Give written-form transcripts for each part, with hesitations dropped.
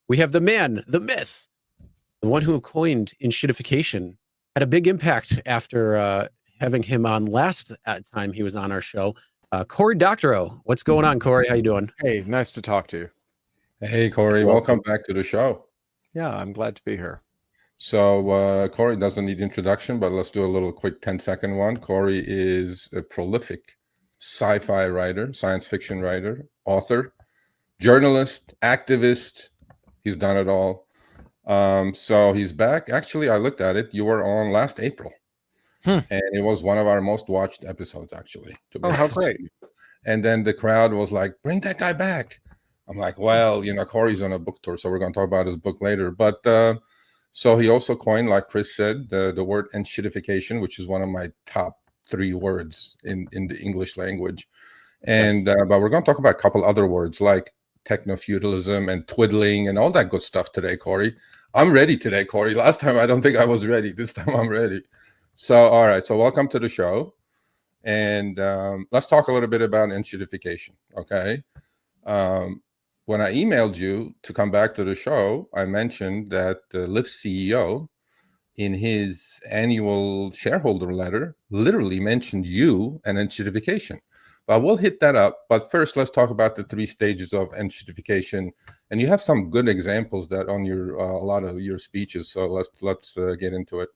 We have the man, the myth, the one who coined Enshittification. Had a big impact after having him on last time he was on our show. Cory Doctorow. What's going on, Cory? How you doing? Hey, nice to talk to you. Hey, Cory, welcome back to the show. Yeah, I'm glad to be here. So Cory doesn't need introduction, but let's do a little quick 10-second one. Cory is a prolific sci-fi writer, science fiction writer, author, journalist, activist. He's done it all. So he's back. Actually, I looked at it. You were on last April. And it was one of our most watched episodes, actually. Oh, how great. And then the crowd was like, bring that guy back. I'm like, well, Cory's on a book tour, so we're going to talk about his book later. But so he also coined, like Chris said, the word enshittification, which is one of my top 3 words in the English language. And but we're going to talk about a couple other words like techno-feudalism and twiddling and all that good stuff today, Cory. I'm ready today, Cory. Last time, I don't think I was ready. This time, I'm ready. So, all right. So welcome to the show. And let's talk a little bit about enshittification, okay? When I emailed you to come back to the show, I mentioned that the Lyft CEO in his annual shareholder letter literally mentioned you and enshittification. But we'll hit that up. But first, let's talk about the 3 stages of enshittification. And you have some good examples that on your a lot of your speeches. So let's get into it.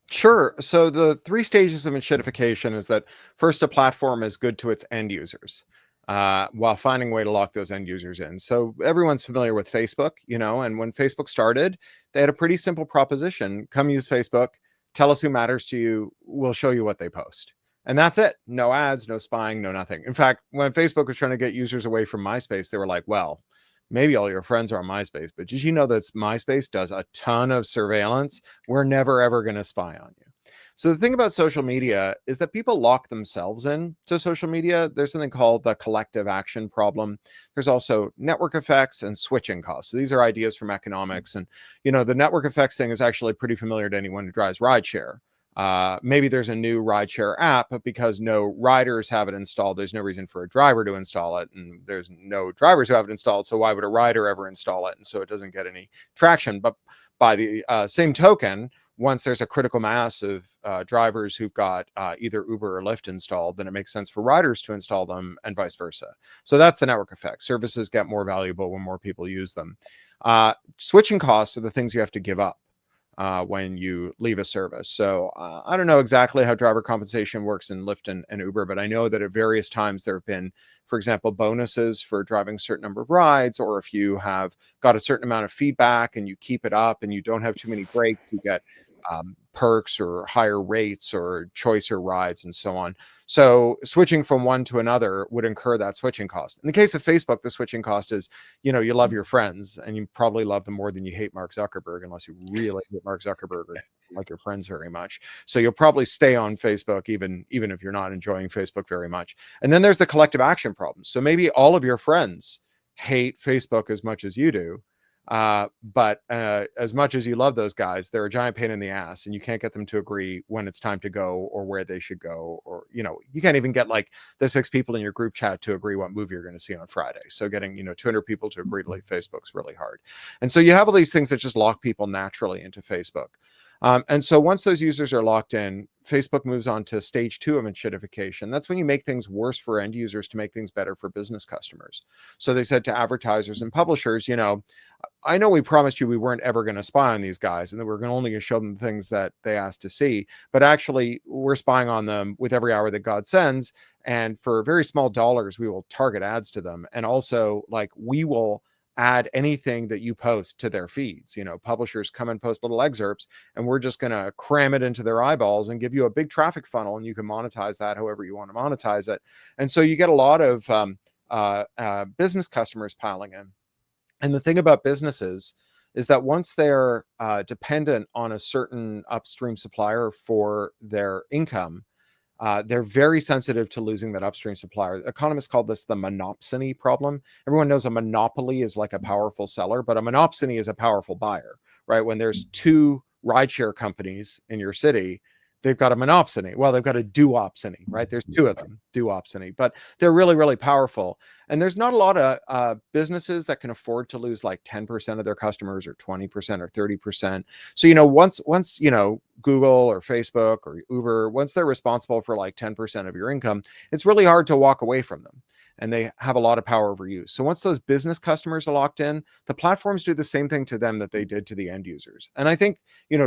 Sure. So the 3 stages of enshittification is that first, a platform is good to its end users, while finding a way to lock those end users in. So everyone's familiar with Facebook, and when Facebook started, they had a pretty simple proposition. Come use Facebook, tell us who matters to you, we'll show you what they post. And that's it. No ads, no spying, no nothing. In fact, when Facebook was trying to get users away from MySpace, they were like, well, maybe all your friends are on MySpace, but did you know that MySpace does a ton of surveillance? We're never, ever going to spy on you. So the thing about social media is that people lock themselves in to social media. There's something called the collective action problem. There's also network effects and switching costs. So these are ideas from economics. And, the network effects thing is actually pretty familiar to anyone who drives rideshare. Maybe there's a new rideshare app, but because no riders have it installed, there's no reason for a driver to install it. And there's no drivers who have it installed. So why would a rider ever install it? And so it doesn't get any traction. But by the same token, once there's a critical mass of drivers who've got either Uber or Lyft installed, then it makes sense for riders to install them and vice versa. So that's the network effect. Services get more valuable when more people use them. Switching costs are the things you have to give up when you leave a service. So I don't know exactly how driver compensation works in Lyft and Uber, but I know that at various times there have been, for example, bonuses for driving a certain number of rides, or if you have got a certain amount of feedback and you keep it up and you don't have too many breaks, you get perks or higher rates or choicer rides and so on. So switching from one to another would incur that switching cost. In the case of Facebook, the switching cost is, you love your friends and you probably love them more than you hate Mark Zuckerberg, unless you really hate Mark Zuckerberg or like your friends very much. So you'll probably stay on Facebook even if you're not enjoying Facebook very much. And then there's the collective action problem. So maybe all of your friends hate Facebook as much as you do. But as much as you love those guys, they're a giant pain in the ass, and you can't get them to agree when it's time to go or where they should go, or you can't even get like the 6 people in your group chat to agree what movie you're going to see on Friday. So getting 200 people to agree to leave Facebook's really hard. And so you have all these things that just lock people naturally into Facebook. And so once those users are locked in, Facebook moves on to stage 2 of enshittification. That's when you make things worse for end users to make things better for business customers. So they said to advertisers and publishers, I know we promised you we weren't ever going to spy on these guys and that we're only going to show them things that they asked to see, but actually we're spying on them with every hour that God sends. And for very small dollars, we will target ads to them. And also, we will add anything that you post to their feeds. Publishers come and post little excerpts, and we're just going to cram it into their eyeballs and give you a big traffic funnel, and you can monetize that however you want to monetize it. And so you get a lot of business customers piling in. And the thing about businesses is that once they're dependent on a certain upstream supplier for their income, they're very sensitive to losing that upstream supplier. Economists call this the monopsony problem. Everyone knows a monopoly is like a powerful seller, but a monopsony is a powerful buyer, right? When there's 2 rideshare companies in your city, they've got a monopsony. Well, they've got a duopsony, right? There's two of them, duopsony, but they're really, really powerful. And there's not a lot of businesses that can afford to lose like 10% of their customers or 20% or 30%. So, once, Google or Facebook or Uber, once they're responsible for like 10% of your income, it's really hard to walk away from them. And they have a lot of power over you. So once those business customers are locked in, the platforms do the same thing to them that they did to the end users. And I think,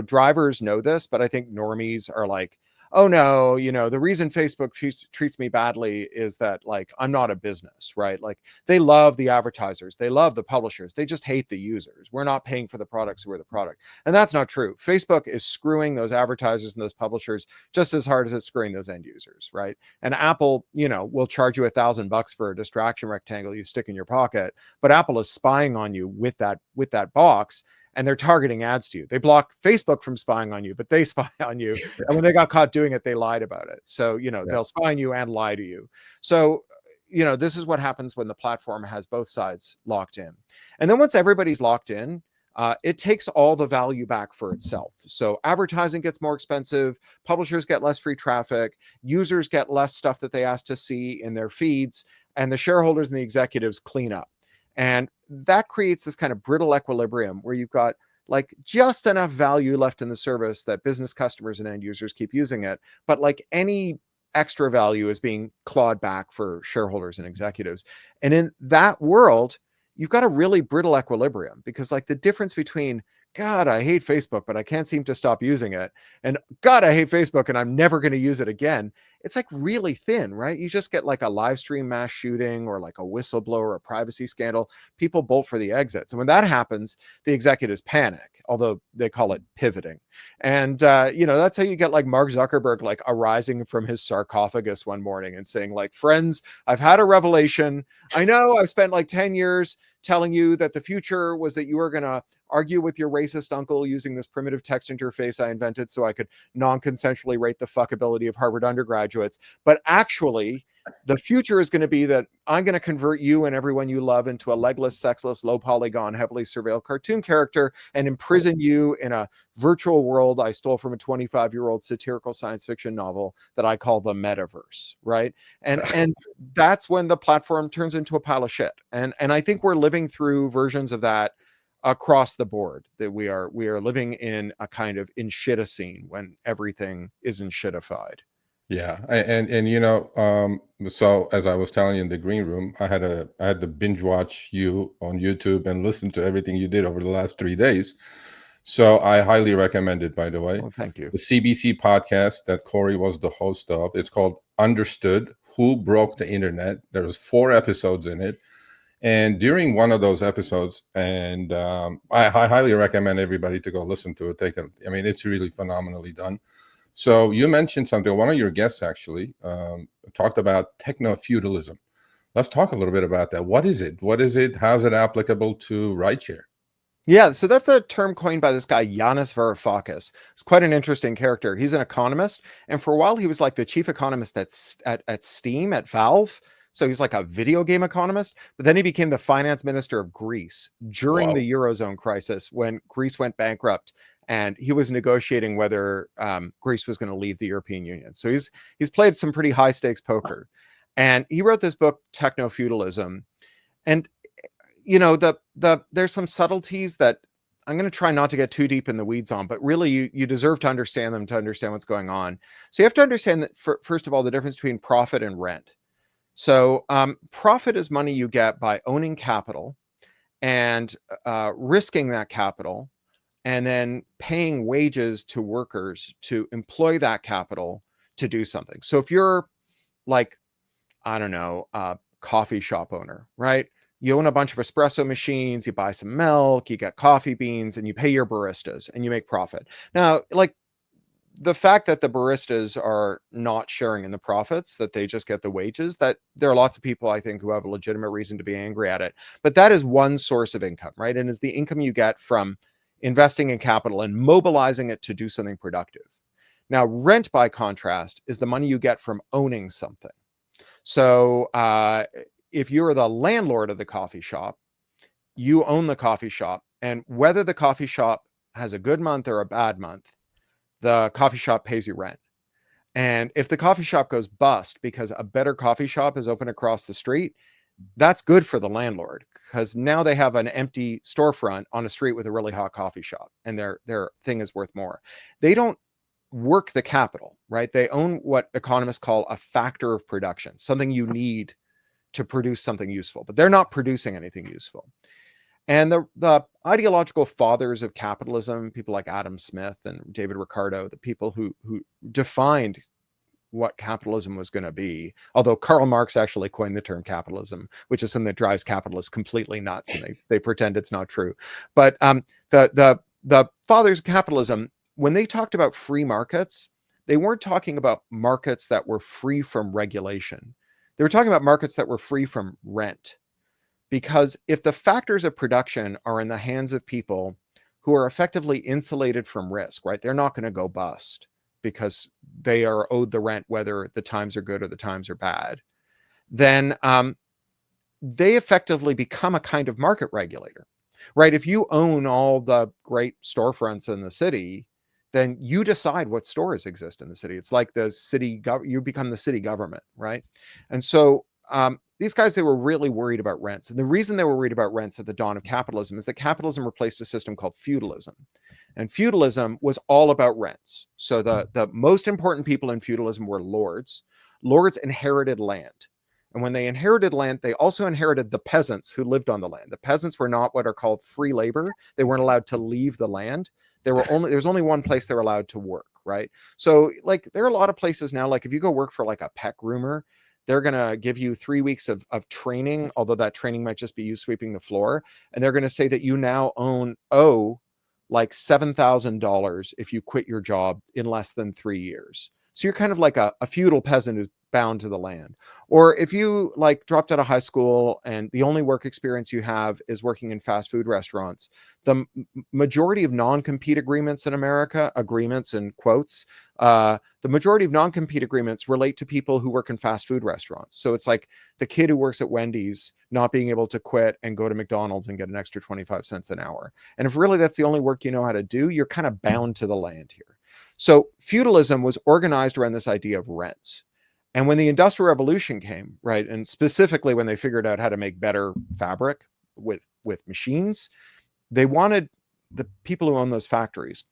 drivers know this, but I think normies are like, oh no, the reason Facebook treats me badly is that like I'm not a business, right? Like they love the advertisers, they love the publishers, they just hate the users. We're not paying for the products, we're the product. And that's not true. Facebook is screwing those advertisers and those publishers just as hard as it's screwing those end users, right? And Apple, will charge you $1,000 for a distraction rectangle you stick in your pocket, but Apple is spying on you with that box. And they're targeting ads to you. They block Facebook from spying on you, but they spy on you. And when they got caught doing it, they lied about it. So, they'll spy on you and lie to you. So, this is what happens when the platform has both sides locked in. And then once everybody's locked in, it takes all the value back for itself. So advertising gets more expensive, publishers get less free traffic, users get less stuff that they ask to see in their feeds, and the shareholders and the executives clean up. And that creates this kind of brittle equilibrium where you've got like just enough value left in the service that business customers and end users keep using it. But like any extra value is being clawed back for shareholders and executives. And in that world, you've got a really brittle equilibrium because like the difference between, God, I hate Facebook, but I can't seem to stop using it, and God, I hate Facebook and I'm never going to use it again, it's like really thin, right? You just get like a live stream mass shooting or like a whistleblower, a privacy scandal, people bolt for the exits. And when that happens, the executives panic, although they call it pivoting. And, that's how you get like Mark Zuckerberg, like arising from his sarcophagus one morning and saying like, friends, I've had a revelation. I know I've spent like 10 years telling you that the future was that you were going to argue with your racist uncle using this primitive text interface I invented so I could non-consensually rate the fuckability of Harvard undergraduates. But actually, the future is going to be that I'm going to convert you and everyone you love into a legless, sexless, low polygon, heavily surveilled cartoon character and imprison you in a virtual world I stole from a 25-year-old satirical science fiction novel that I call the metaverse, right? And that's when the platform turns into a pile of shit. And I think we're living through versions of that across the board, that we are living in a kind of Enshittification when everything is Enshittified. Yeah, so as I was telling you in the green room, I had to binge watch you on YouTube and listen to everything you did over the last 3 days. So I highly recommend it, by the way. Well, thank you. The CBC podcast that Cory was the host of. It's called Understood: Who Broke the Internet. There's 4 episodes in it. And during one of those episodes, and I highly recommend everybody to go listen to it. It's really phenomenally done. So you mentioned something, one of your guests actually talked about techno-feudalism. Let's talk a little bit about that. What is it? How's it applicable to rideshare? Yeah, so that's a term coined by this guy, Yanis Varoufakis. It's quite an interesting character. He's an economist. And for a while, he was like the chief economist at Steam, at Valve. So he's like a video game economist. But then he became the finance minister of Greece during the Eurozone crisis when Greece went bankrupt. And he was negotiating whether Greece was going to leave the European Union. So he's played some pretty high stakes poker. And he wrote this book, Techno-Feudalism. And there's some subtleties that I'm going to try not to get too deep in the weeds on, but really you deserve to understand them to understand what's going on. So you have to understand that first of all, the difference between profit and rent. So profit is money you get by owning capital and risking that capital and then paying wages to workers to employ that capital to do something. So if you're like, I don't know, a coffee shop owner, right? You own a bunch of espresso machines, you buy some milk, you get coffee beans, and you pay your baristas and you make profit. Now, like the fact that the baristas are not sharing in the profits, that they just get the wages, that there are lots of people, I think, who have a legitimate reason to be angry at it. But that is one source of income, right? And is the income you get from investing in capital and mobilizing it to do something productive. Now, rent, by contrast, is the money you get from owning something. So if you're the landlord of the coffee shop, you own the coffee shop, and whether the coffee shop has a good month or a bad month, the coffee shop pays you rent. And if the coffee shop goes bust because a better coffee shop is open across the street, that's good for the landlord, because now they have an empty storefront on a street with a really hot coffee shop, and their thing is worth more. They don't work the capital, right? They own what economists call a factor of production, something you need to produce something useful, but they're not producing anything useful. And the ideological fathers of capitalism, people like Adam Smith and David Ricardo, the people who defined what capitalism was going to be, although Karl Marx actually coined the term capitalism, which is something that drives capitalists completely nuts, and they pretend it's not true. But the fathers of capitalism, when they talked about free markets, they weren't talking about markets that were free from regulation. They were talking about markets that were free from rent. Because if the factors of production are in the hands of people who are effectively insulated from risk, right? They're not going to go bust because they are owed the rent, whether the times are good or the times are bad. Then they effectively become a kind of market regulator, right? If you own all the great storefronts in the city, then you decide what stores exist in the city. It's like the city, you become the city government, right? And so these guys, they were really worried about rents. And the reason they were worried about rents at the dawn of capitalism is that capitalism replaced a system called feudalism. And feudalism was all about rents. So the most important people in feudalism were lords. Lords inherited land. And when they inherited land, they also inherited the peasants who lived on the land. The peasants were not what are called free labor. They weren't allowed to leave the land. There's only one place they were allowed to work, right? So like there are a lot of places now, like if you go work for like a pet groomer, they're going to give you 3 weeks of training, although that training might just be you sweeping the floor. And they're going to say that you now owe like $7,000 if you quit your job in less than 3 years. So you're kind of like a feudal peasant who's bound to the land. Or if you like dropped out of high school and the only work experience you have is working in fast food restaurants, the majority of non-compete agreements in America, agreements in quotes, the majority of non-compete agreements relate to people who work in fast food restaurants. So it's like the kid who works at Wendy's not being able to quit and go to McDonald's and get an extra 25 cents an hour. And if really that's the only work you know how to do, you're kind of bound to the land here. So feudalism was organized around this idea of rents. And when the Industrial Revolution came, right, and specifically when they figured out how to make better fabric with machines, they wanted the people who own those factories,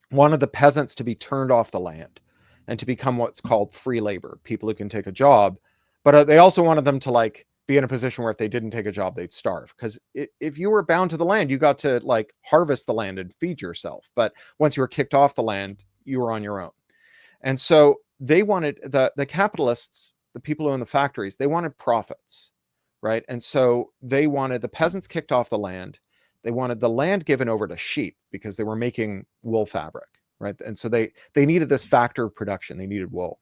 wanted the peasants to be turned off the land and to become what's called free labor, people who can take a job. But they also wanted them to like be in a position where if they didn't take a job, they'd starve. Because if you were bound to the land, you got to like harvest the land and feed yourself. But once you were kicked off the land, you were on your own. And so they wanted the capitalists, the people who own the factories, they wanted profits, right? And so they wanted the peasants kicked off the land. They wanted the land given over to sheep because they were making wool fabric, right? And so they needed this factor of production. They needed wool.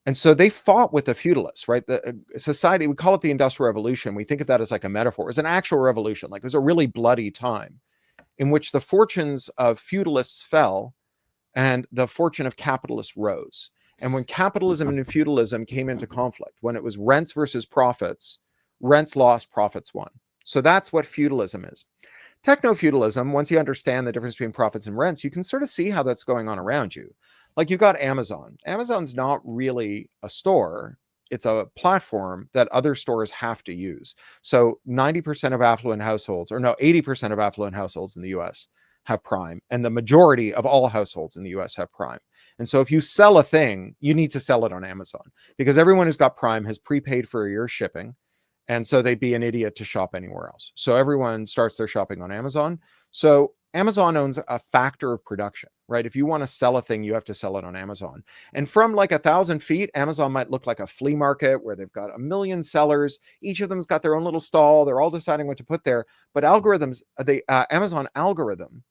And so they fought with the feudalists, right? The society, we call it the Industrial Revolution. We think of that as like a metaphor. It was an actual revolution. Like it was a really bloody time in which the fortunes of feudalists fell and the fortune of capitalists rose. And when capitalism and feudalism came into conflict, when it was rents versus profits, rents lost, profits won. So that's what feudalism is. Techno-feudalism, once you understand the difference between profits and rents, you can sort of see how that's going on around you. Like you've got Amazon. Amazon's not really a store. It's a platform that other stores have to use. So 90% of affluent households, or no, 80% of affluent households in the US have Prime. And the majority of all households in the US have Prime. And so if you sell a thing, you need to sell it on Amazon because everyone who's got Prime has prepaid for a year's shipping. And so they'd be an idiot to shop anywhere else. So everyone starts their shopping on Amazon. So Amazon owns a factor of production, right? If you want to sell a thing, you have to sell it on Amazon. And from like 1,000 feet, Amazon might look like a flea market where they've got 1 million sellers. Each of them's got their own little stall. They're all deciding what to put there. But algorithms, the Amazon algorithm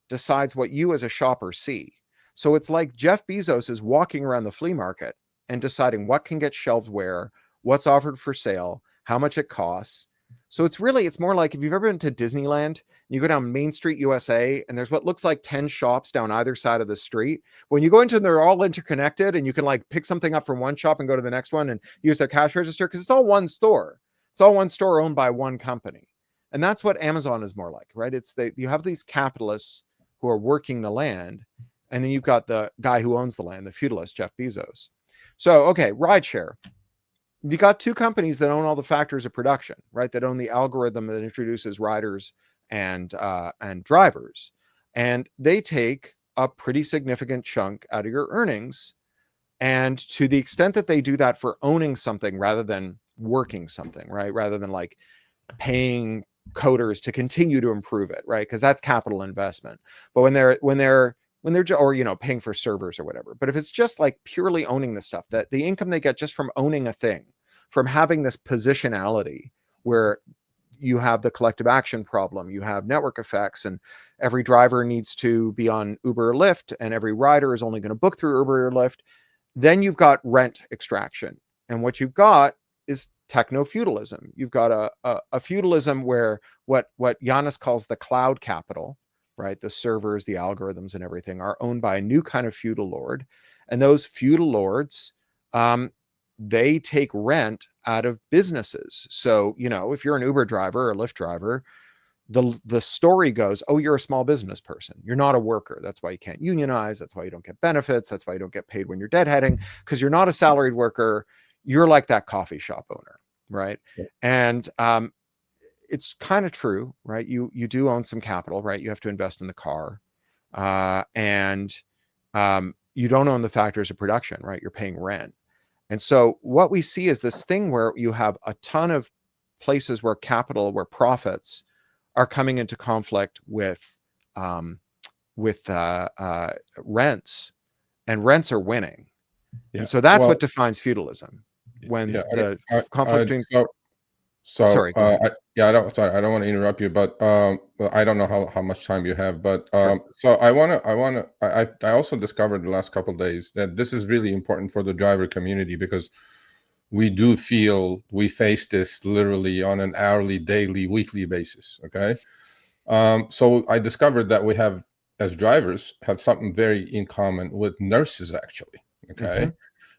decides what you as a shopper see. So it's like Jeff Bezos is walking around the flea market and deciding what can get shelved where, what's offered for sale, how much it costs. So it's more like if you've ever been to Disneyland and you go down Main Street, USA, and there's what looks like 10 shops down either side of the street. When you go into them, they're all interconnected and you can like pick something up from one shop and go to the next one and use their cash register because it's all one store. It's all one store owned by one company. And that's what Amazon is more like, right? You have these capitalists who are working the land And then you've got the guy who owns the land, the feudalist, Jeff Bezos. So, okay, rideshare. You got two companies that own all the factors of production, right? That own the algorithm that introduces riders and drivers, and they take a pretty significant chunk out of your earnings. And to the extent that they do that for owning something rather than working something, right? Rather than like paying coders to continue to improve it, right? Because that's capital investment. But when they're or paying for servers or whatever. But if it's just like purely owning the stuff, that the income they get just from owning a thing, from having this positionality where you have the collective action problem, you have network effects, and every driver needs to be on Uber or Lyft, and every rider is only going to book through Uber or Lyft, then you've got rent extraction. And what you've got is techno-feudalism. You've got a feudalism where what Yanis calls the cloud capital, right? The servers, the algorithms, and everything are owned by a new kind of feudal lord. And those feudal lords, they take rent out of businesses. So, if you're an Uber driver or Lyft driver, the story goes, oh, you're a small business person. You're not a worker. That's why you can't unionize. That's why you don't get benefits. That's why you don't get paid when you're deadheading, because you're not a salaried worker. You're like that coffee shop owner, right? Yeah. And it's kind of true, right? You do own some capital, right? You have to invest in the car, and you don't own the factors of production, right? You're paying rent. And so what we see is this thing where you have a ton of places where profits are coming into conflict with rents, and rents are winning. Yeah. And so that's what defines feudalism. When the conflict between sorry, I don't want to interrupt you, but I don't know how much time you have, but so I also discovered the last couple of days that this is really important for the driver community, because we do feel we face this literally on an hourly, daily, weekly basis. Okay. So I discovered that we have, as drivers, have something very in common with nurses, actually. Okay.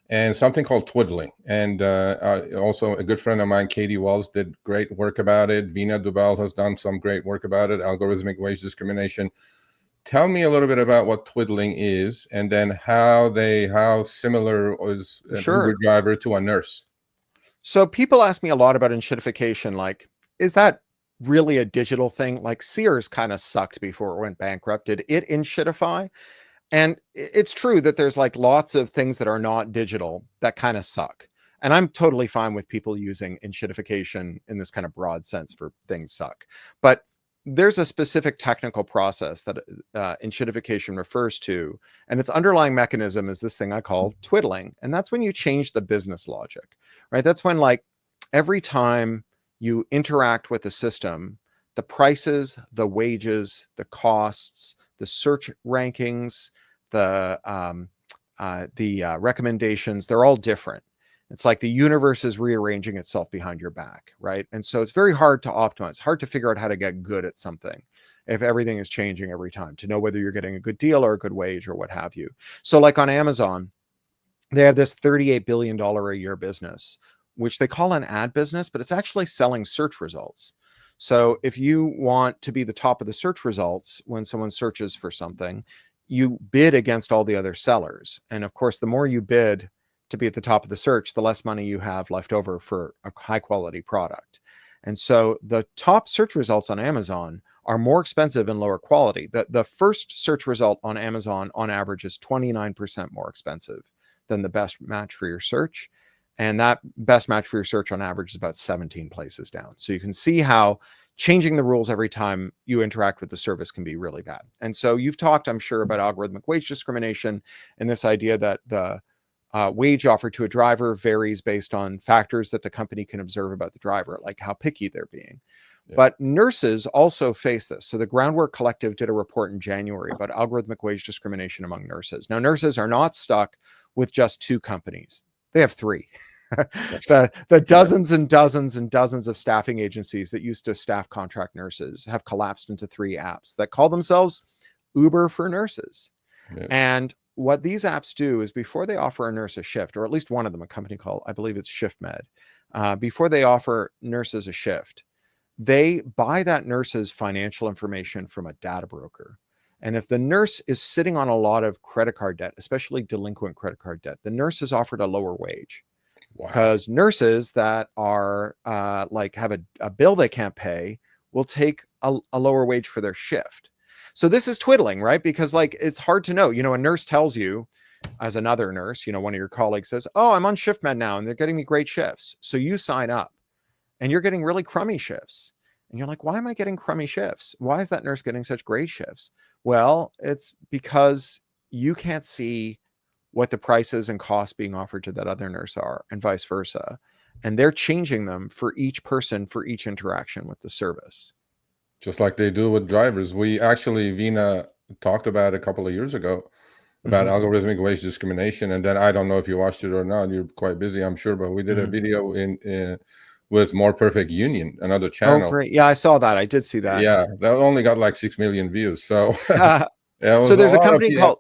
And something called twiddling. And also a good friend of mine, Katie Wells, did great work about it. Vina Dubal has done some great work about it, algorithmic wage discrimination. Tell me a little bit about what twiddling is, and then how similar is an Uber driver to a nurse. So people ask me a lot about enshittification. Like, is that really a digital thing? Like Sears kind of sucked before it went bankrupt. Did it enshittify? And it's true that there's like lots of things that are not digital that kind of suck. And I'm totally fine with people using enshittification in this kind of broad sense for things suck. But there's a specific technical process that enshittification refers to. And its underlying mechanism is this thing I call twiddling. And that's when you change the business logic, right? That's when, like, every time you interact with the system, the prices, the wages, the costs, the search rankings, the recommendations, they're all different. It's like the universe is rearranging itself behind your back, right? And so it's very hard to optimize, hard to figure out how to get good at something if everything is changing every time, to know whether you're getting a good deal or a good wage or what have you. So like on Amazon, they have this $38 billion a year business, which they call an ad business, but it's actually selling search results. So if you want to be the top of the search results when someone searches for something, you bid against all the other sellers. And of course, the more you bid to be at the top of the search, the less money you have left over for a high quality product. And so the top search results on Amazon are more expensive and lower quality. The first search result on Amazon on average is 29% more expensive than the best match for your search. And that best match for your search on average is about 17 places down. So you can see how changing the rules every time you interact with the service can be really bad. And so you've talked, I'm sure, about algorithmic wage discrimination and this idea that the wage offered to a driver varies based on factors that the company can observe about the driver, like how picky they're being. Yeah. But nurses also face this. So the Groundwork Collective did a report in January about algorithmic wage discrimination among nurses. Now, nurses are not stuck with just two companies. They have three. the dozens and dozens and dozens of staffing agencies that used to staff contract nurses have collapsed into three apps that call themselves Uber for nurses. Yeah. And what these apps do is, before they offer a nurse a shift, or at least one of them, a company called, I believe it's ShiftMed, before they offer nurses a shift, they buy that nurse's financial information from a data broker. And if the nurse is sitting on a lot of credit card debt, especially delinquent credit card debt, the nurse is offered a lower wage. Wow. Because nurses that are like have a bill they can't pay will take a lower wage for their shift. So this is twiddling, right? Because like it's hard to know. A nurse tells you, as another nurse, one of your colleagues says, "Oh, I'm on shift med now, and they're getting me great shifts." So you sign up, and you're getting really crummy shifts, and you're like, "Why am I getting crummy shifts? Why is that nurse getting such great shifts?" Well, it's because you can't see what the prices and costs being offered to that other nurse are, and vice versa. And they're changing them for each person, for each interaction with the service. Just like they do with drivers. We actually, Vina talked about a couple of years ago about algorithmic wage discrimination. And then I don't know if you watched it or not. You're quite busy, I'm sure, but we did a video with More Perfect Union, another channel. Oh, great. Yeah, I saw that. I did see that. Yeah, that only got like 6 million views. So, so there's a company called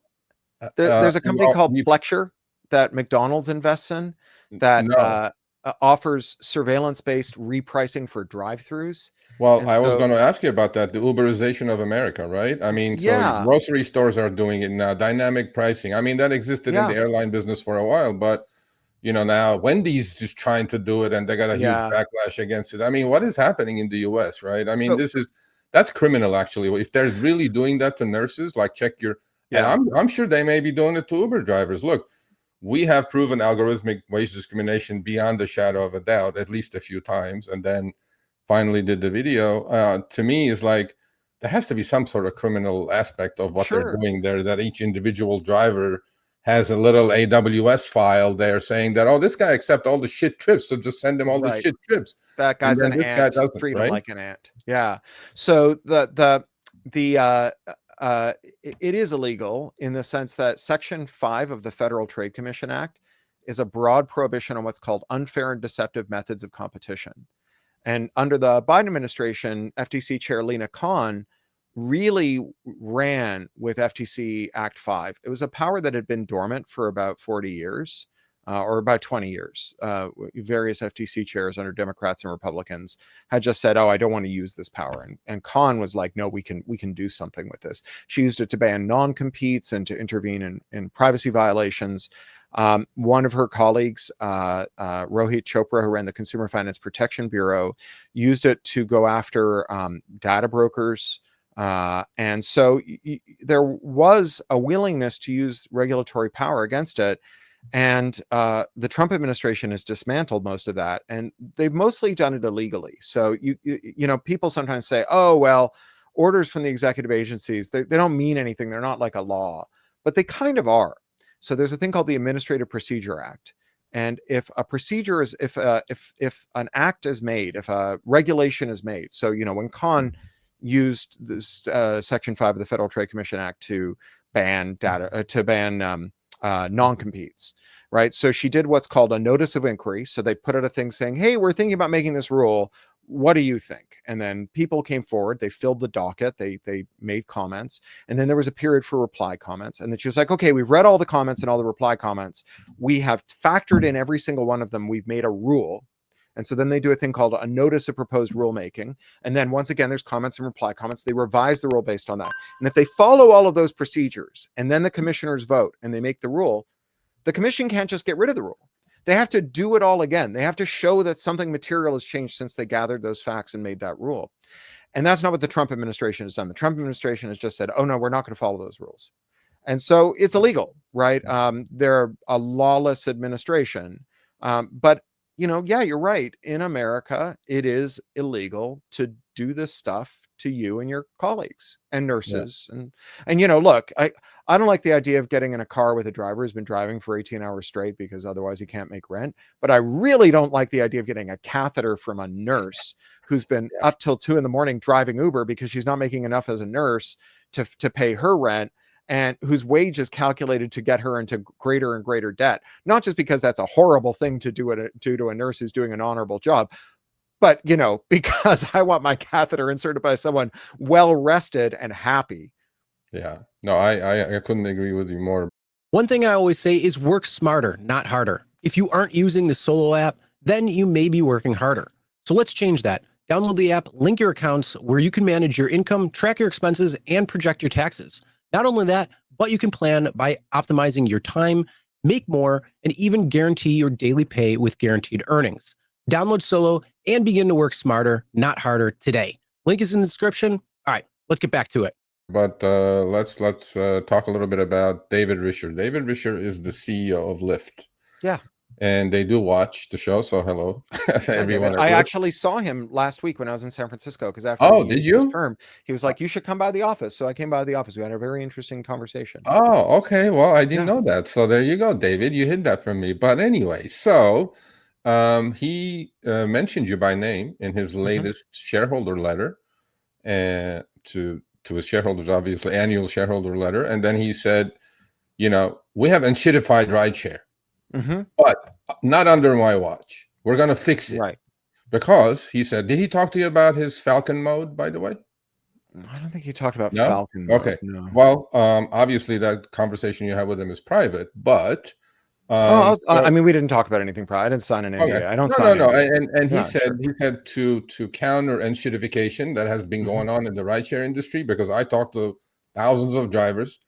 there's a company called Flexure that McDonald's invests in that offers surveillance-based repricing for drive-throughs. Well, I was going to ask you about that, the Uberization of America, right? I mean, so grocery stores are doing it now, dynamic pricing. I mean, that existed in the airline business for a while, but now Wendy's just trying to do it and they got a huge backlash against it. I mean, what is happening in the US, right? I mean, that's criminal, actually. If they're really doing that to nurses, like check your, and I'm sure they may be doing it to Uber drivers. Look, we have proven algorithmic wage discrimination beyond a shadow of a doubt, at least a few times. And then finally did the video. To me, is like, there has to be some sort of criminal aspect of what they're doing there, that each individual driver has a little AWS file there saying that, oh, this guy accepts all the shit trips, so just send him all the shit trips. That guy's an ant, treat him like an ant. Yeah. So it is illegal in the sense that Section 5 of the Federal Trade Commission Act is a broad prohibition on what's called unfair and deceptive methods of competition. And under the Biden administration, FTC Chair Lina Khan really ran with FTC Act 5. It was a power that had been dormant for about 40 years or about 20 years. Various FTC chairs under Democrats and Republicans had just said, "Oh, I don't want to use this power." And Khan was like, "No, we can do something with this." She used it to ban non-competes and to intervene in privacy violations. One of her colleagues, Rohit Chopra, who ran the Consumer Finance Protection Bureau, used it to go after data brokers. And so there was a willingness to use regulatory power against it. And the Trump administration has dismantled most of that. And they've mostly done it illegally. So, people sometimes say, "Oh, well, orders from the executive agencies, they don't mean anything. They're not like a law." But they kind of are. So there's a thing called the Administrative Procedure Act. And if a procedure is, if an act is made, if a regulation is made, so, when Khan used this Section 5 of the Federal Trade Commission Act to ban non-competes, right? So she did what's called a notice of inquiry. So they put out a thing saying, "Hey, we're thinking about making this rule. What do you think?" And then people came forward, they filled the docket, they made comments, and then there was a period for reply comments. And then she was like, "Okay, we've read all the comments and all the reply comments. We have factored in every single one of them. We've made a rule." And so then they do a thing called a notice of proposed rulemaking. And then once again, there's comments and reply comments. They revise the rule based on that. And if they follow all of those procedures and then the commissioners vote and they make the rule, the commission can't just get rid of the rule. They have to do it all again. They have to show that something material has changed since they gathered those facts and made that rule. And that's not what the Trump administration has done. The Trump administration has just said, "Oh, no, we're not going to follow those rules." And so it's illegal, right? They're a lawless administration. But you're right. In America, it is illegal to do this stuff to you and your colleagues and nurses. And look, I don't like the idea of getting in a car with a driver who's been driving for 18 hours straight because otherwise he can't make rent. But I really don't like the idea of getting a catheter from a nurse who's been up till 2 a.m. driving Uber because she's not making enough as a nurse to pay her rent, and whose wage is calculated to get her into greater and greater debt. Not just because that's a horrible thing to do to a nurse who's doing an honorable job, but, because I want my catheter inserted by someone well-rested and happy. Yeah, no, I couldn't agree with you more. One thing I always say is work smarter, not harder. If you aren't using the Solo app, then you may be working harder. So let's change that. Download the app, link your accounts where you can manage your income, track your expenses, and project your taxes. Not only that, but you can plan by optimizing your time, make more, and even guarantee your daily pay with guaranteed earnings. Download Solo and begin to work smarter, not harder today. Link is in the description. All right, let's get back to it. But let's talk a little bit about David Risher. David Risher is the CEO of Lyft. Yeah. And they do watch the show, so hello, everyone. I actually saw him last week when I was in San Francisco, because after did you? his term, he was like, "You should come by the office." So I came by the office. We had a very interesting conversation. Oh, okay. Well, I didn't know that. So there you go, David. You hid that from me. But anyway, so he mentioned you by name in his latest shareholder letter, and to his shareholders, obviously, annual shareholder letter. And then he said, we have enshittified rideshare. But not under my watch. We're going to fix it. Right. Because he said, did he talk to you about his Falcon mode, by the way? I don't think he talked about Falcon mode. Okay. No. Well, obviously that conversation you have with him is private, but I mean, we didn't talk about anything private. I didn't sign an NDA. I don't sign NDA. And he said to counter enshittification that has been going on in the rideshare industry, because I talked to thousands of drivers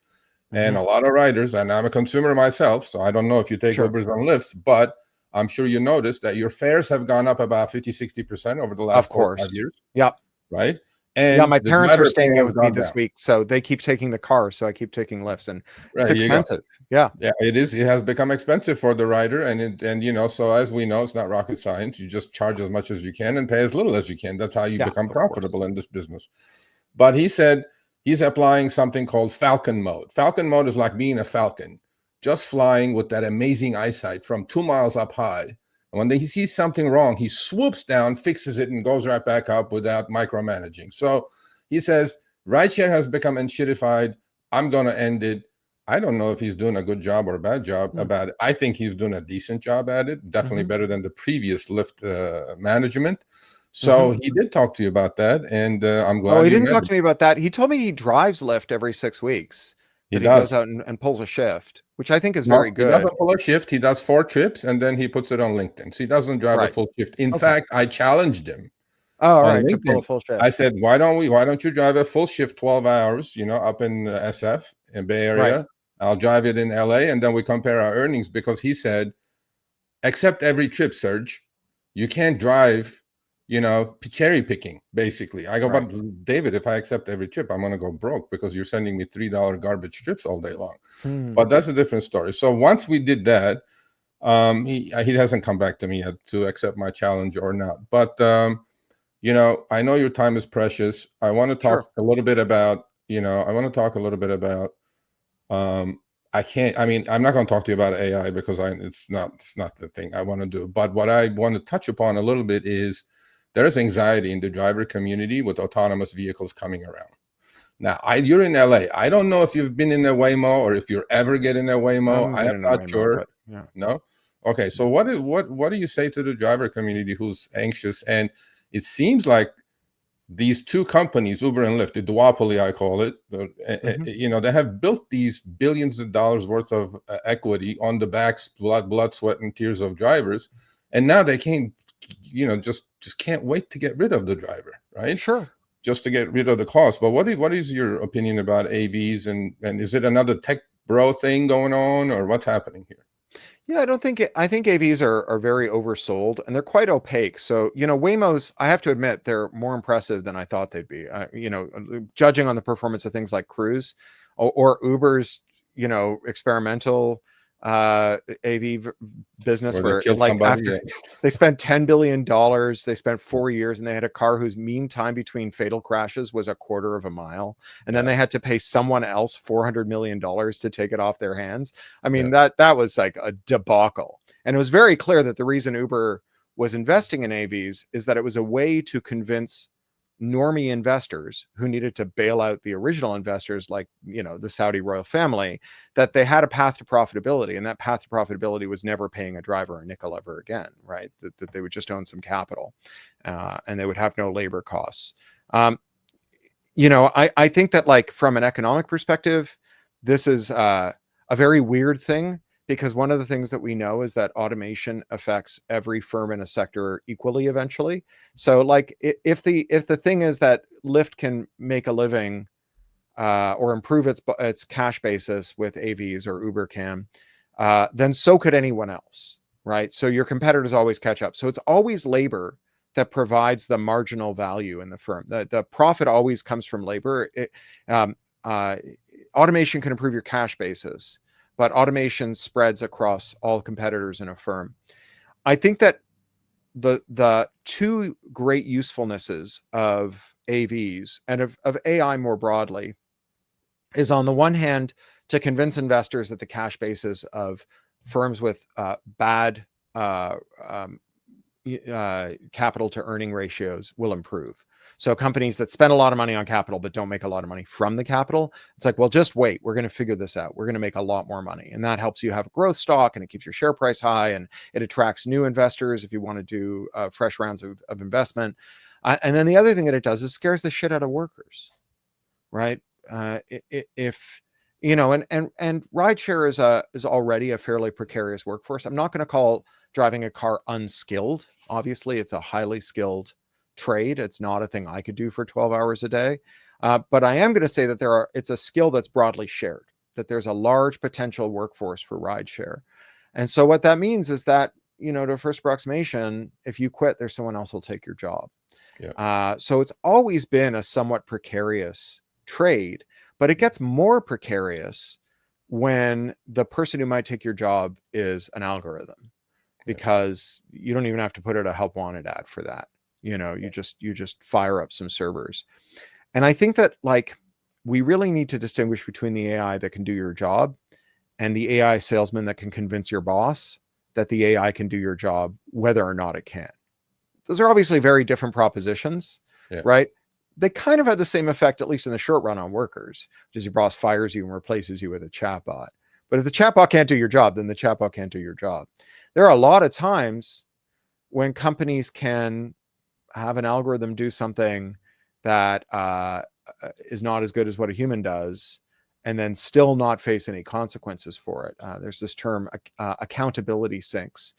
and a lot of riders, and I'm a consumer myself, so I don't know if you take Ubers and Lyfts, but I'm sure you noticed that your fares have gone up about 50-60% over the last 4 or 5 years. Yeah. Right. And my parents are staying in with me this down. week, so they keep taking the car, so I keep taking Lyfts, and it's Right, expensive. Yeah, it is. It has become expensive for the rider, and so as we know, it's not rocket science. You just charge as much as you can and pay as little as you can. That's how you become profitable in this business. But he said he's applying something called Falcon mode. Falcon mode is like being a falcon, just flying with that amazing eyesight from 2 miles up high. And when he sees something wrong, he swoops down, fixes it, and goes right back up without micromanaging. So he says, rideshare has become enshittified. I'm going to end it. I don't know if he's doing a good job or a bad job about it. I think he's doing a decent job at it, definitely better than the previous Lyft management. So he did talk to you about that, and I'm glad. Oh, he didn't talk to me about that. He told me he drives Lyft every 6 weeks. He goes out and pulls a shift, which I think is very good. He doesn't pull a shift. He does 4 trips, and then he puts it on LinkedIn. So he doesn't drive a full shift. In fact, I challenged him. Oh, all right, to pull a full shift. I said, why don't you drive a full shift 12 hours, up in SF, in Bay Area. Right. I'll drive it in LA, and then we compare our earnings, because he said, accept every trip, Serge. You can't drive, cherry picking, basically. I go, but David, if I accept every trip, I'm going to go broke, because you're sending me $3 garbage trips all day long. But that's a different story. So once we did that, he hasn't come back to me yet to accept my challenge or not. But, I know your time is precious. I want to talk a little bit about, I'm not going to talk to you about AI, because it's not the thing I want to do. But what I want to touch upon a little bit is there is anxiety in the driver community with autonomous vehicles coming around. Now, you're in LA. I don't know if you've been in a Waymo or if you're ever getting a Waymo. I am not sure. No. Okay. So what do you say to the driver community who's anxious? And it seems like these two companies, Uber and Lyft, the duopoly, I call it, they have built these billions of dollars worth of equity on the backs, blood, sweat, and tears of drivers. And now they can't, just can't wait to get rid of the driver, right? Sure. Just to get rid of the cost. But what is your opinion about AVs, and is it another tech bro thing going on, or what's happening here? Yeah, I think AVs are very oversold, and they're quite opaque. So, Waymos, I have to admit, they're more impressive than I thought they'd be. Judging on the performance of things like Cruise or Uber's, experimental AV business, where like after they spent $10 billion, they spent 4 years, and they had a car whose mean time between fatal crashes was 1/4 of a mile, and then they had to pay someone else $400 million to take it off their hands. I mean, that was like a debacle, and it was very clear that the reason Uber was investing in AVs is that it was a way to convince normie investors who needed to bail out the original investors, like the Saudi royal family, that they had a path to profitability, and that path to profitability was never paying a driver a nickel ever again, right? That they would just own some capital, and they would have no labor costs. I think that, like, from an economic perspective, this is a very weird thing, because one of the things that we know is that automation affects every firm in a sector equally eventually. So, like, if the thing is that Lyft can make a living or improve its cash basis with AVs, or Uber can, then so could anyone else, right? So your competitors always catch up. So it's always labor that provides the marginal value in the firm. The profit always comes from labor. Automation can improve your cash basis, but automation spreads across all competitors in a firm. I think that the two great usefulnesses of AVs and of AI more broadly is, on the one hand, to convince investors that the cash basis of firms with bad capital to earning ratios will improve. So companies that spend a lot of money on capital but don't make a lot of money from the capital, it's like, well, just wait, we're going to figure this out, we're going to make a lot more money. And that helps you have a growth stock, and it keeps your share price high, and it attracts new investors if you want to do fresh rounds of investment. And then the other thing that it does is scares the shit out of workers, right? If you know, and rideshare is already a fairly precarious workforce. I'm not going to call driving a car unskilled. Obviously, it's a highly skilled trade. It's not a thing I could do for 12 hours a day. But I am going to say that it's a skill that's broadly shared, that there's a large potential workforce for rideshare. And so what that means is that, you know, to first approximation, if you quit, there's someone else who'll take your job. Yeah. So it's always been a somewhat precarious trade, but it gets more precarious when the person who might take your job is an algorithm, because you don't even have to put out a help wanted ad for that. You know, you just fire up some servers. And I think that, like, we really need to distinguish between the AI that can do your job and the AI salesman that can convince your boss that the AI can do your job, whether or not it can. Those are obviously very different propositions, right? They kind of have the same effect, at least in the short run, on workers, which is your boss fires you and replaces you with a chatbot. But if the chatbot can't do your job, then the chatbot can't do your job. There are a lot of times when companies can have an algorithm do something that is not as good as what a human does, and then still not face any consequences for it. There's this term, accountability sinks,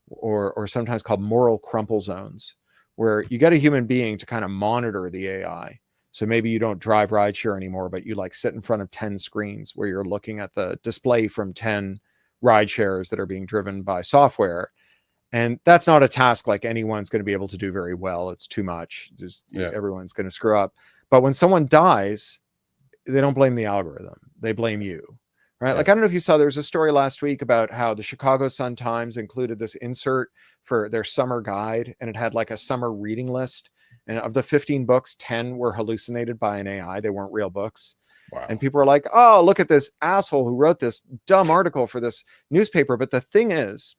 or sometimes called moral crumple zones, where you get a human being to kind of monitor the AI. So maybe you don't drive rideshare anymore, but you like sit in front of 10 screens where you're looking at the display from 10 rideshares that are being driven by software. And that's not a task like anyone's going to be able to do very well. It's too much. Everyone's going to screw up. But when someone dies, they don't blame the algorithm. They blame you, right? Yeah. Like, I don't know if you saw, there was a story last week about how the Chicago Sun-Times included this insert for their summer guide, and it had like a summer reading list. And of the 15 books, 10 were hallucinated by an AI. They weren't real books. Wow. And people were like, oh, look at this asshole who wrote this dumb article for this newspaper. But the thing is,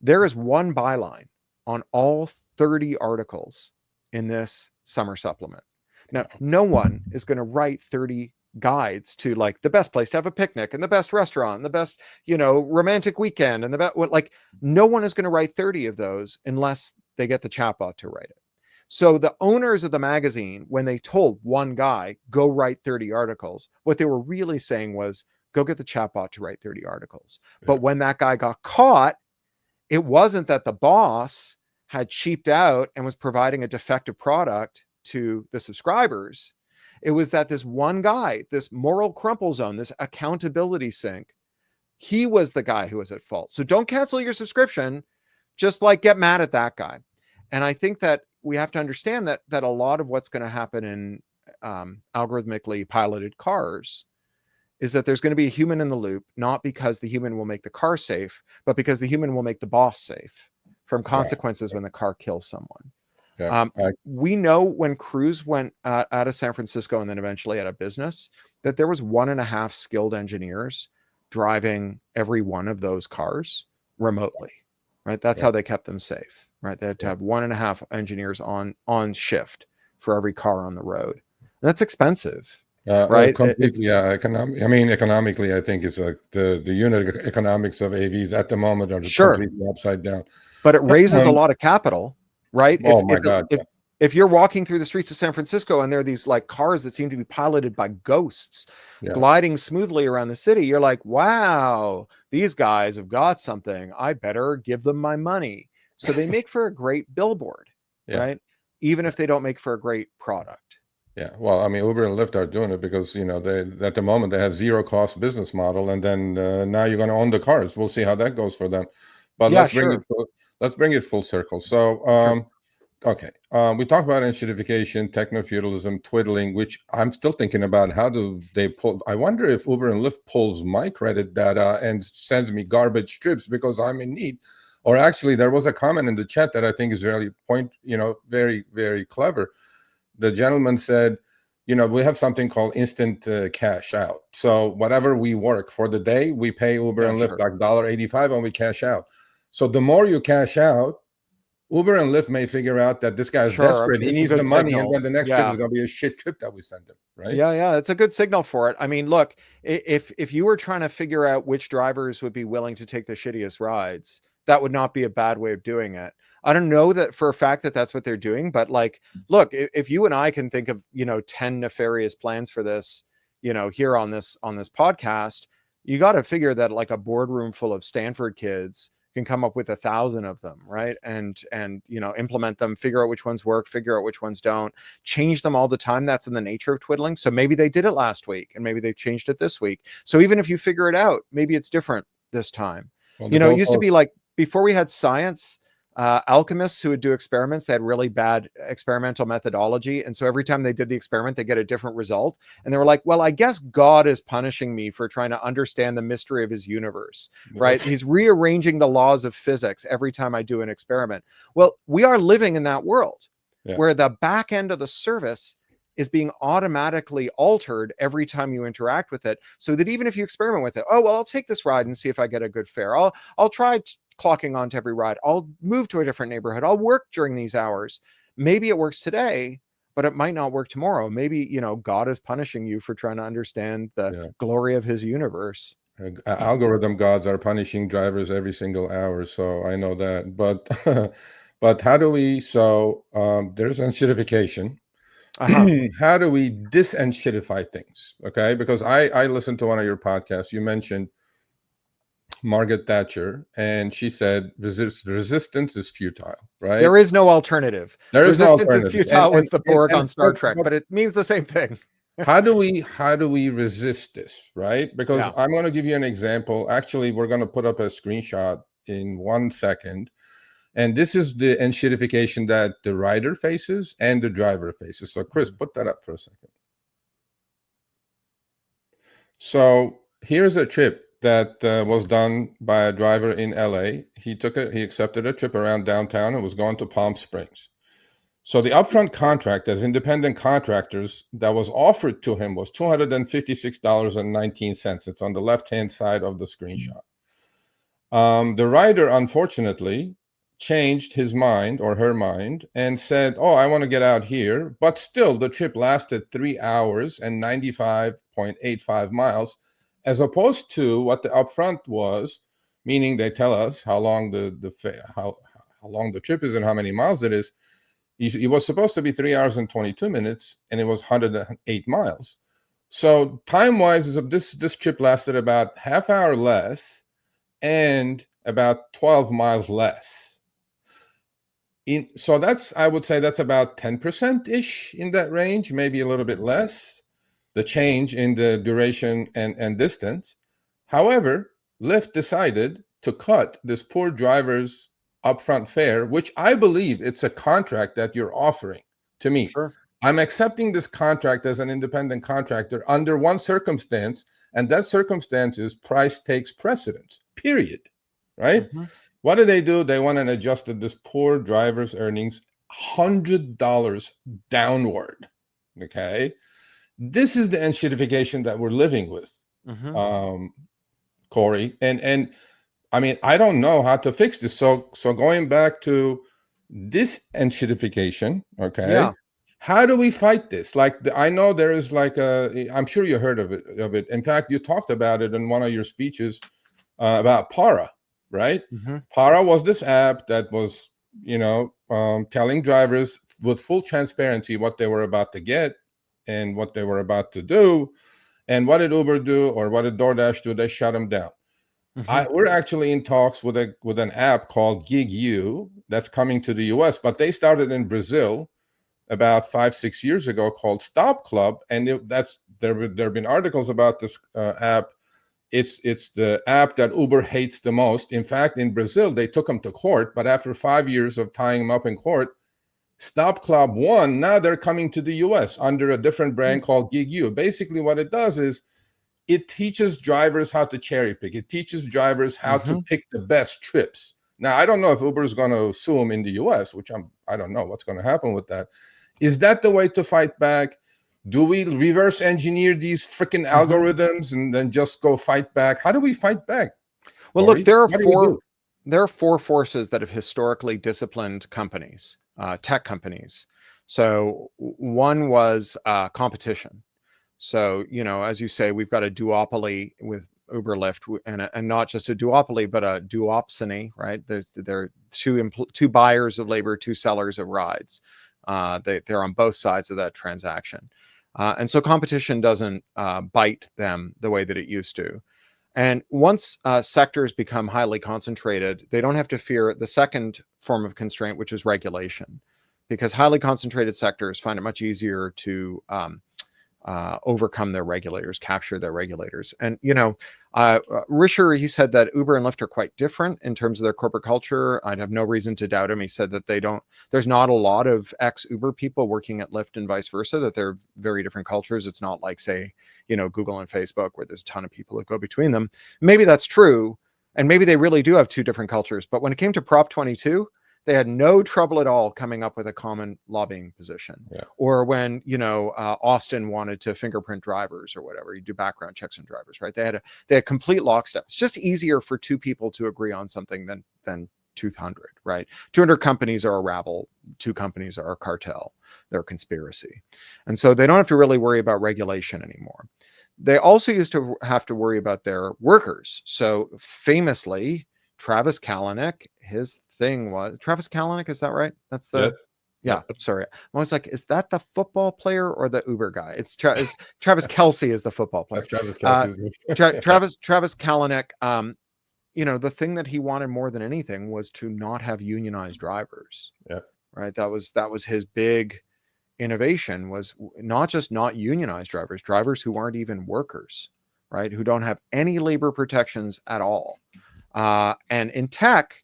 there is one byline on all 30 articles in this summer supplement. Now, no one is going to write 30 guides to, like, the best place to have a picnic and the best restaurant and the best, you know, romantic weekend and the best, like, no one is going to write 30 of those unless they get the chatbot to write it. So the owners of the magazine, when they told one guy, go write 30 articles, what they were really saying was, go get the chatbot to write 30 articles. Yeah. But when that guy got caught, it wasn't that the boss had cheaped out and was providing a defective product to the subscribers. It was that this one guy, this moral crumple zone, this accountability sink, he was the guy who was at fault. So don't cancel your subscription. Just like get mad at that guy. And I think that we have to understand that a lot of what's going to happen in algorithmically piloted cars is that there's going to be a human in the loop, not because the human will make the car safe, but because the human will make the boss safe from consequences when the car kills someone. Yeah, we know when Cruise went out of San Francisco and then eventually out of business, that there was 1.5 skilled engineers driving every one of those cars remotely, right? That's how they kept them safe, right? They had to have 1.5 engineers on shift for every car on the road. And that's expensive. Right. Completely. Economically, I think it's like the unit economics of AVs at the moment are completely upside down. But it raises a lot of capital, right? Oh my God. If you're walking through the streets of San Francisco and there are these like cars that seem to be piloted by ghosts gliding smoothly around the city, you're like, wow, these guys have got something. I better give them my money. So they make for a great billboard, right? Even if they don't make for a great product. Yeah, well, I mean, Uber and Lyft are doing it because they at the moment they have zero cost business model, and then now you're going to own the cars. We'll see how that goes for them. But Yeah, let's bring sure. it let's bring it full circle. So, Sure. okay, we talked about enshittification, techno-feudalism, twiddling, which I'm still thinking about. How do they pull? I wonder if Uber and Lyft pulls my credit data and sends me garbage trips because I'm in need. Or actually, there was a comment in the chat that I think is really very, very clever. The gentleman said, we have something called instant cash out. So whatever we work for the day, we pay Uber Yeah, and Lyft sure. like $1.85 and we cash out. So the more you cash out, Uber and Lyft may figure out that this guy is Sure. desperate. He It's a needs the good money, and signal. then the next trip Yeah. is going to be a shit trip that we send him, right? Yeah, it's a good signal for it. I mean, look, if you were trying to figure out which drivers would be willing to take the shittiest rides, that would not be a bad way of doing it. I don't know that for a fact that that's what they're doing, but like, look, if you and I can think of 10 nefarious plans for this, here on this podcast, you got to figure that like a boardroom full of Stanford kids can come up with 1,000 of them, right? And implement them, figure out which ones work, figure out which ones don't, change them all the time. That's in the nature of twiddling. So maybe they did it last week and maybe they've changed it this week. So even if you figure it out, maybe it's different this time. Well, It used to be like before we had science, alchemists who would do experiments, they had really bad experimental methodology. And so every time they did the experiment, they get a different result. And they were like, well, I guess God is punishing me for trying to understand the mystery of his universe, right? He's rearranging the laws of physics every time I do an experiment. Well, we are living in that world where the back end of the service is being automatically altered every time you interact with it, so that even if you experiment with it, oh, well, I'll take this ride and see if I get a good fare. I'll try clocking onto every ride. I'll move to a different neighborhood. I'll work during these hours. Maybe it works today, but it might not work tomorrow. Maybe, God is punishing you for trying to understand the glory of his universe. Algorithm gods are punishing drivers every single hour, so I know that. But but how do we? So there's enshittification. How do we disenshittify things? Okay, because I listened to one of your podcasts. You mentioned Margaret Thatcher, and she said resistance is futile, right? There is no alternative. There is no Resistance is alternative. futile was the Borg on Star Trek, but but it means the same thing. how do we resist this, right? Because I'm going to give you an example. Actually, we're going to put up a screenshot in 1 second. And this is the enshittification that the rider faces and the driver faces. So Chris, put that up for a second. So here's a trip that was done by a driver in LA. He accepted a trip around downtown and was going to Palm Springs. So the upfront contract as independent contractors that was offered to him was $256.19. It's on the left-hand side of the screenshot. The rider, unfortunately, changed his mind or her mind and said, oh, I want to get out here. But still, the trip lasted 3 hours and 95.85 miles, as opposed to what the upfront was, meaning they tell us how long how long the trip is and how many miles it is. It was supposed to be 3 hours and 22 minutes, and it was 108 miles. So time-wise, this trip lasted about half hour less and about 12 miles less. So I would say that's about 10%-ish in that range, maybe a little bit less, the change in the duration and distance. However, Lyft decided to cut this poor driver's upfront fare, which I believe it's a contract that you're offering to me. Sure. I'm accepting this contract as an independent contractor under one circumstance, and that circumstance is price takes precedence, period. Right? What did they do? They went and adjusted this poor driver's earnings $100 downward. Okay. This is the enshittification that we're living with, Cory. And I mean, I don't know how to fix this. So going back to this enshittification, okay. Yeah. How do we fight this? Like, I know there is I'm sure you heard of it. In fact, you talked about it in one of your speeches about Para, right? Para was this app that was, telling drivers with full transparency what they were about to get and what they were about to do. And what did Uber do, or what did Doordash do? They shut them down. We're actually in talks with an app called Gig U that's coming to the US, but they started in Brazil. about 5-6 years ago called Stop Club, and there have been articles about this app. It's the app that Uber hates the most. In fact, in Brazil, they took them to court, but after 5 years of tying them up in court, Stop Club won. Now they're coming to the US under a different brand called GigU. Basically, what it does is it teaches drivers how to cherry pick. It teaches drivers how to pick the best trips. Now, I don't know if Uber is going to sue them in the US, which I don't know what's going to happen with that. Is that the way to fight back? Do we reverse engineer these freaking algorithms and then just go fight back? How do we fight back? Well, Cory? look, there What are four forces that have historically disciplined companies, tech companies. So one was competition. So, as you say, we've got a duopoly with Uber, Lyft, and not just a duopoly, but a duopsony, right? There are two buyers of labor, two sellers of rides. They're on both sides of that transaction. And so competition doesn't bite them the way that it used to. And once sectors become highly concentrated, they don't have to fear the second form of constraint, which is regulation, because highly concentrated sectors find it much easier to overcome their regulators, capture their regulators. And, Risher, he said that Uber and Lyft are quite different in terms of their corporate culture. I'd have no reason to doubt him. He said that there's not a lot of ex-Uber people working at Lyft and vice versa, that they're very different cultures. It's not like, say, Google and Facebook, where there's a ton of people that go between them. Maybe that's true. And maybe they really do have two different cultures. But when it came to Prop 22, they had no trouble at all coming up with a common lobbying position. Yeah. Or when, Austin wanted to fingerprint drivers or whatever, you do background checks on drivers, right? They had complete lockstep. It's just easier for two people to agree on something than 200, right? 200 companies are a rabble. 2 companies are a cartel. They're a conspiracy. And so they don't have to really worry about regulation anymore. They also used to have to worry about their workers. So famously, Travis Kalanick, his thing was Travis Kalanick. Is that right? That's the, yeah. Sorry. I'm always like, is that the football player or the Uber guy? It's Travis Kelce is the football player. Travis Kelce. Travis Kalanick. The thing that he wanted more than anything was to not have unionized drivers. Yeah. Right. That was his big innovation, was not just not unionized drivers who aren't even workers, right? Who don't have any labor protections at all. And in tech,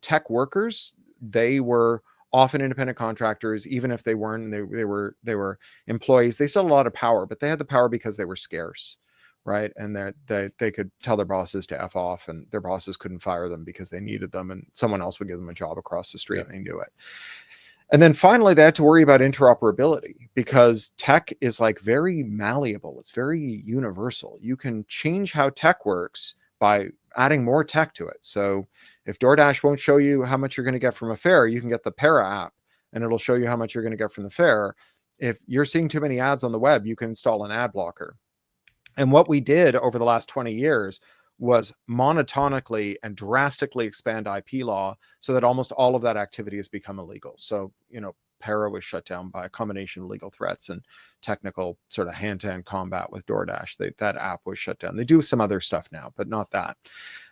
tech workers, they were often independent contractors. Even if they weren't, they were employees. They still had a lot of power, but they had the power because they were scarce, right? And they could tell their bosses to F off, and their bosses couldn't fire them because they needed them, and someone else would give them a job across the street, and they knew it. And then finally, they had to worry about interoperability, because tech is like very malleable. It's very universal. You can change how tech works by adding more tech to it. So if DoorDash won't show you how much you're going to get from a fare, you can get the Para app and it'll show you how much you're going to get from the fare. If you're seeing too many ads on the web, you can install an ad blocker. And what we did over the last 20 years was monotonically and drastically expand IP law so that almost all of that activity has become illegal. So, Para was shut down by a combination of legal threats and technical sort of hand-to-hand combat with DoorDash. That app was shut down. They do some other stuff now, but not that.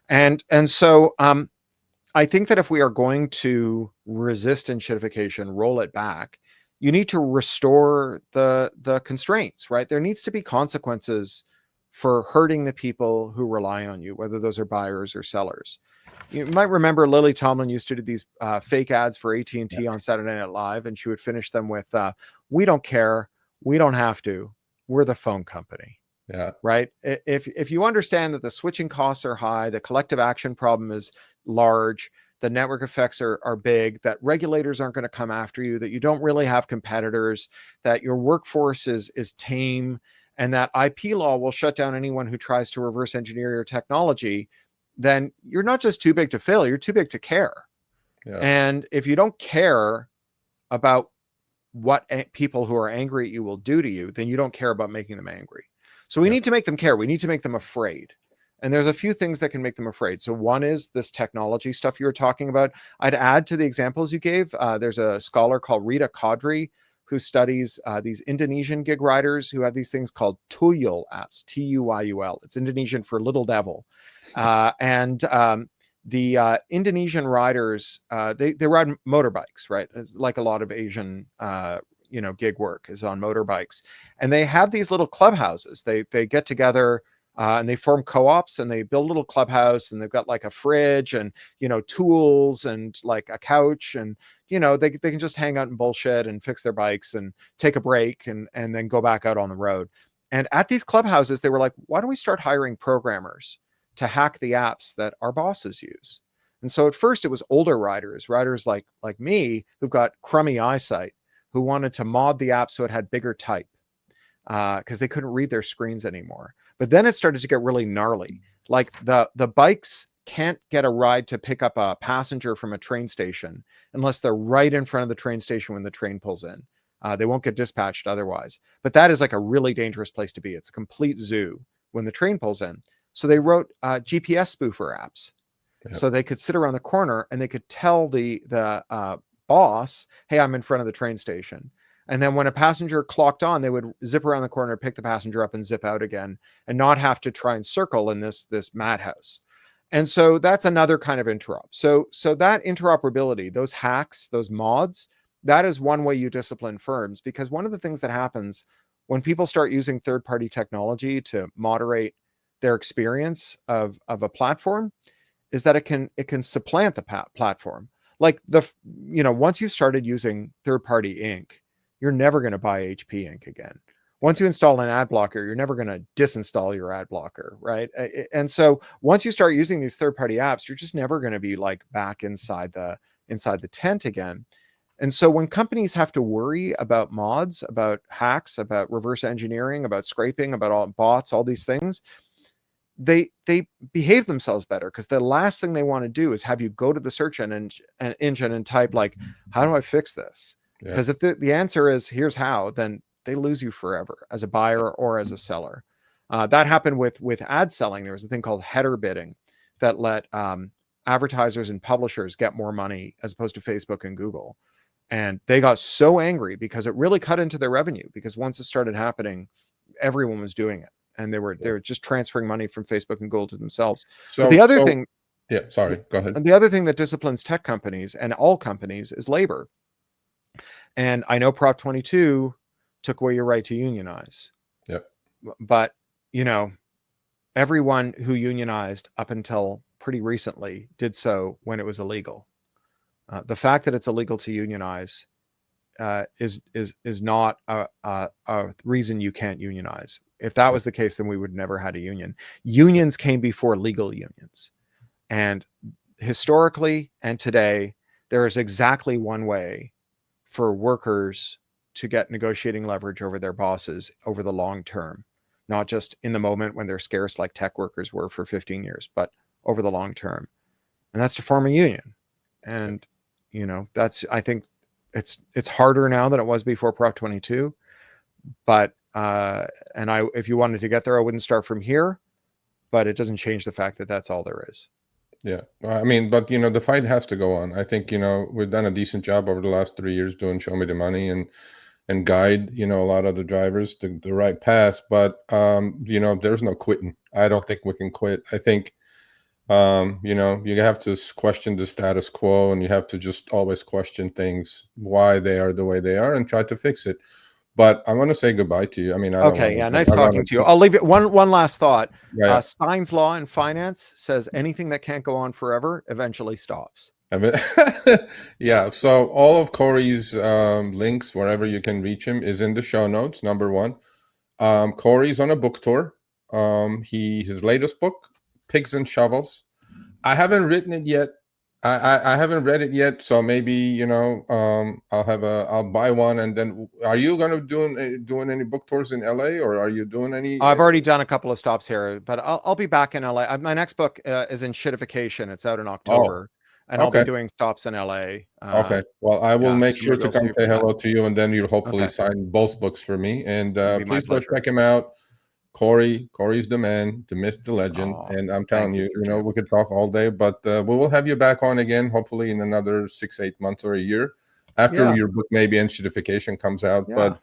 And so I think that if we are going to resist enshittification, roll it back, you need to restore the constraints, right? There needs to be consequences for hurting the people who rely on you, whether those are buyers or sellers. You might remember Lily Tomlin used to do these fake ads for AT&T on Saturday Night Live, and she would finish them with, "We don't care. We don't have to. We're the phone company." Yeah. Right. If you understand that the switching costs are high, the collective action problem is large, the network effects are big, that regulators aren't going to come after you, that you don't really have competitors, that your workforce is tame, and that IP law will shut down anyone who tries to reverse engineer your technology, then you're not just too big to fail, you're too big to care. Yeah. And if you don't care about what people who are angry at you will do to you, then you don't care about making them angry. So we need to make them care. We need to make them afraid. And there's a few things that can make them afraid. So one is this technology stuff you were talking about. I'd add to the examples you gave. There's a scholar called Rita Kadri who studies these Indonesian gig riders who have these things called Tuyul apps, Tuyul. It's Indonesian for little devil. And the Indonesian riders, they ride motorbikes, right? It's like a lot of Asian, gig work is on motorbikes, and they have these little clubhouses. They get together and they form co-ops, and they build a little clubhouse, and they've got like a fridge and tools and like a couch, and they can just hang out and bullshit and fix their bikes and take a break and then go back out on the road. And at these clubhouses, they were like, why don't we start hiring programmers to hack the apps that our bosses use? And so at first it was older riders like me, who've got crummy eyesight, who wanted to mod the app so it had bigger type because they couldn't read their screens anymore. But then it started to get really gnarly. Like the bikes can't get a ride to pick up a passenger from a train station unless they're right in front of the train station when the train pulls in. They won't get dispatched otherwise. But that is like a really dangerous place to be. It's a complete zoo when the train pulls in. So they wrote GPS spoofer apps. Yep. So they could sit around the corner and they could tell the boss, hey, I'm in front of the train station. And then when a passenger clocked on, they would zip around the corner, pick the passenger up and zip out again, and not have to try and circle in this madhouse. And so that's another kind of interop. So that interoperability, those hacks, those mods, that is one way you discipline firms, because one of the things that happens when people start using third-party technology to moderate their experience of a platform is that it can supplant the platform. Like once you've started using third-party ink, you're never going to buy HP ink again. Once you install an ad blocker, you're never going to disinstall your ad blocker, right? And so once you start using these third-party apps, you're just never going to be like back inside the tent again. And so when companies have to worry about mods, about hacks, about reverse engineering, about scraping, about all bots, all these things, they behave themselves better, because the last thing they want to do is have you go to the search engine and type like, how do I fix this? Because if the answer is here's how, then they lose you forever as a buyer or as a seller. That happened with ad selling. There was a thing called header bidding that let advertisers and publishers get more money as opposed to Facebook and Google. And they got so angry because it really cut into their revenue, because once it started happening, everyone was doing it. And they were just transferring money from Facebook and Google to themselves. So the other thing, go ahead. And the other thing that disciplines tech companies and all companies is labor. And I know Prop 22 took away your right to unionize. Yep. But everyone who unionized up until pretty recently did so when it was illegal. The fact that it's illegal to unionize is not a reason you can't unionize. If that was the case, then we would never had a union. Unions came before legal unions. And historically and today, there is exactly one way for workers to get negotiating leverage over their bosses over the long term, not just in the moment when they're scarce like tech workers were for 15 years, but over the long term. And that's to form a union. And, that's, I think it's harder now than it was before Prop 22, but if you wanted to get there, I wouldn't start from here, but it doesn't change the fact that that's all there is. Yeah. I mean, but the fight has to go on. I think, we've done a decent job over the last 3 years doing Show Me the Money and guide, a lot of the drivers to the right path. But, there's no quitting. I don't think we can quit. I think, you have to question the status quo, and you have to just always question things, why they are the way they are, and try to fix it. But I want to say goodbye to you. I mean, nice talking to you. I'll leave it one last thought. Yeah. Stein's law in finance says anything that can't go on forever eventually stops. Yeah. So all of Cory's links, wherever you can reach him, is in the show notes. Number one, Cory's on a book tour. His latest book, Pigs and Shovels. I haven't written it yet. I haven't read it yet, so maybe I'll buy one. And then, are you going to doing any book tours in LA, or are you doing any? I've already done a couple of stops here, but I'll be back in LA. My next book is Enshittification. It's out in October, and I'll be doing stops in LA. Okay, well, I will make sure to come say hello to you, and then you'll hopefully sign both books for me. And please go check him out. Cory's the man, the myth, the legend. And I'm telling you, we could talk all day, but we will have you back on again, hopefully in another 6-8 months or a year after your book, maybe Enshittification comes out. But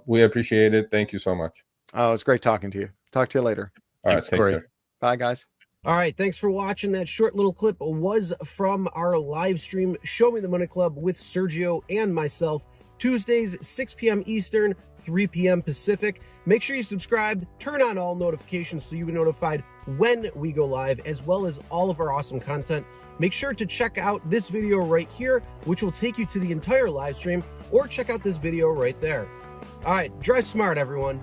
we appreciate it. Thank you so much. Oh, it's great talking to you. Talk to you later. All right, take care. Bye, guys. All right, thanks for watching. That short little clip was from our live stream, Show Me the Money Club with Sergio and myself, Tuesdays, 6 p.m. Eastern, 3 p.m. Pacific. Make sure you subscribe, turn on all notifications so you'll be notified when we go live, as well as all of our awesome content. Make sure to check out this video right here, which will take you to the entire live stream, or check out this video right there. All right, drive smart, everyone.